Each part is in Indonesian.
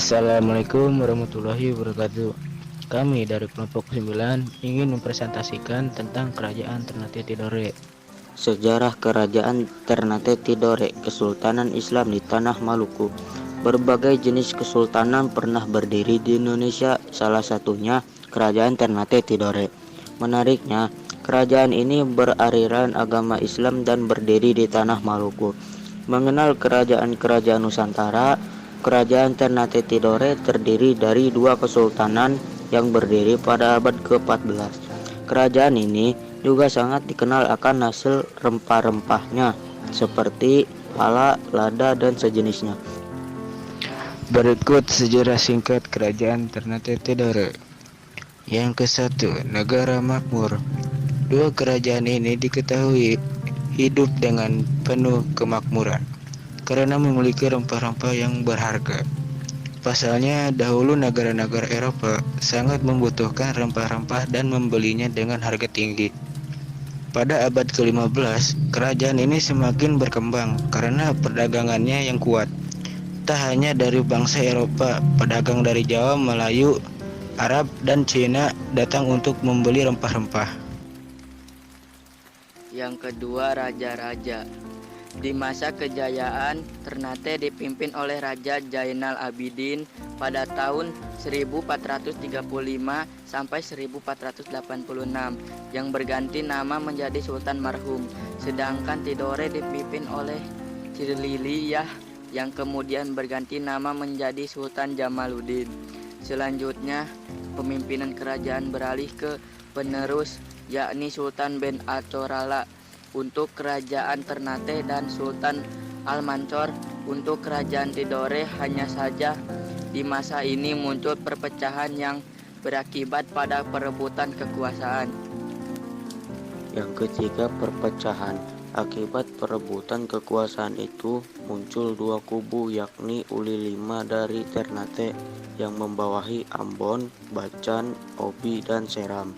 Assalamualaikum warahmatullahi wabarakatuh. Kami dari kelompok 9 ingin mempresentasikan tentang Kerajaan Ternate Tidore. Sejarah Kerajaan Ternate Tidore, Kesultanan Islam di Tanah Maluku. Berbagai jenis kesultanan pernah berdiri di Indonesia, salah satunya Kerajaan Ternate Tidore. Menariknya, kerajaan ini beraliran agama Islam dan berdiri di Tanah Maluku. Mengenal kerajaan-kerajaan Nusantara, Kerajaan Ternate Tidore terdiri dari dua kesultanan yang berdiri pada abad ke-14. Kerajaan ini juga sangat dikenal akan hasil rempah-rempahnya seperti pala, lada, dan sejenisnya. Berikut sejarah singkat Kerajaan Ternate Tidore. Yang ke-1, Negara Makmur. Dua kerajaan ini diketahui hidup dengan penuh kemakmuran karena memiliki rempah-rempah yang berharga. Pasalnya, dahulu negara-negara Eropa sangat membutuhkan rempah-rempah dan membelinya dengan harga tinggi. Pada abad ke-15, kerajaan ini semakin berkembang karena perdagangannya yang kuat. Tak hanya dari bangsa Eropa, pedagang dari Jawa, Melayu, Arab, dan Cina datang untuk membeli rempah-rempah. Yang kedua, raja-raja. Di masa kejayaan, Ternate dipimpin oleh Raja Zainal Abidin pada tahun 1435 sampai 1486 yang berganti nama menjadi Sultan Marhum. Sedangkan Tidore dipimpin oleh Cirliliyah yang kemudian berganti nama menjadi Sultan Jamaluddin. Selanjutnya, pemimpinan kerajaan beralih ke penerus yakni Sultan Ben Acorala untuk kerajaan Ternate dan Sultan Al-Mansur untuk kerajaan Tidore. Hanya saja di masa ini muncul perpecahan yang berakibat pada perebutan kekuasaan. Yang ketiga, perpecahan. Akibat perebutan kekuasaan itu muncul dua kubu, yakni Uli V dari Ternate yang membawahi Ambon, Bacan, Obi, dan Seram,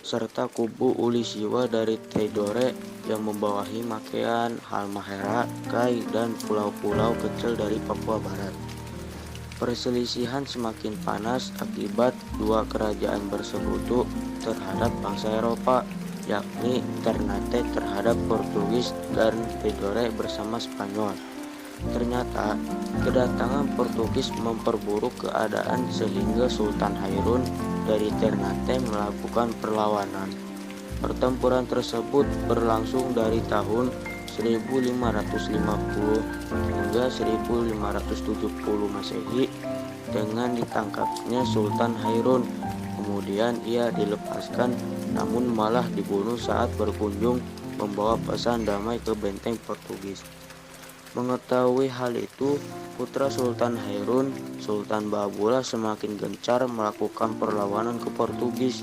serta kubu Uli Siwa dari Tidore yang membawahi Makean, Halmahera, Kai, dan pulau-pulau kecil dari Papua Barat. Perselisihan semakin panas akibat dua kerajaan bersekutu terhadap bangsa Eropa, yakni Ternate terhadap Portugis dan Tidore bersama Spanyol. Ternyata, kedatangan Portugis memperburuk keadaan sehingga Sultan Hairun dari Ternate melakukan perlawanan. Pertempuran tersebut berlangsung dari tahun 1550 hingga 1570 Masehi dengan ditangkapnya Sultan Hairun. Kemudian ia dilepaskan, namun malah dibunuh saat berkunjung membawa pesan damai ke benteng Portugis. Mengetahui hal itu, putra Sultan Hairun, Sultan Bahabula, semakin gencar melakukan perlawanan ke Portugis,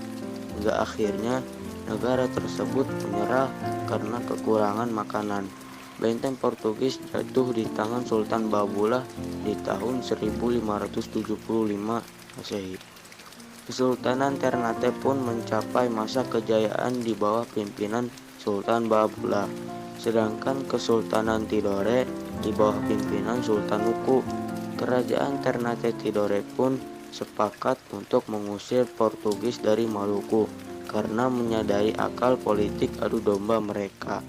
hingga akhirnya negara tersebut menyerah karena kekurangan makanan. Benteng Portugis jatuh di tangan Sultan Bahabula di tahun 1575 Masehi. Kesultanan Ternate pun mencapai masa kejayaan di bawah pimpinan Sultan Bahabula, sedangkan Kesultanan Tidore di bawah pimpinan Sultan Nuku. Kerajaan Ternate Tidore pun sepakat untuk mengusir Portugis dari Maluku karena menyadari akal politik adu domba mereka.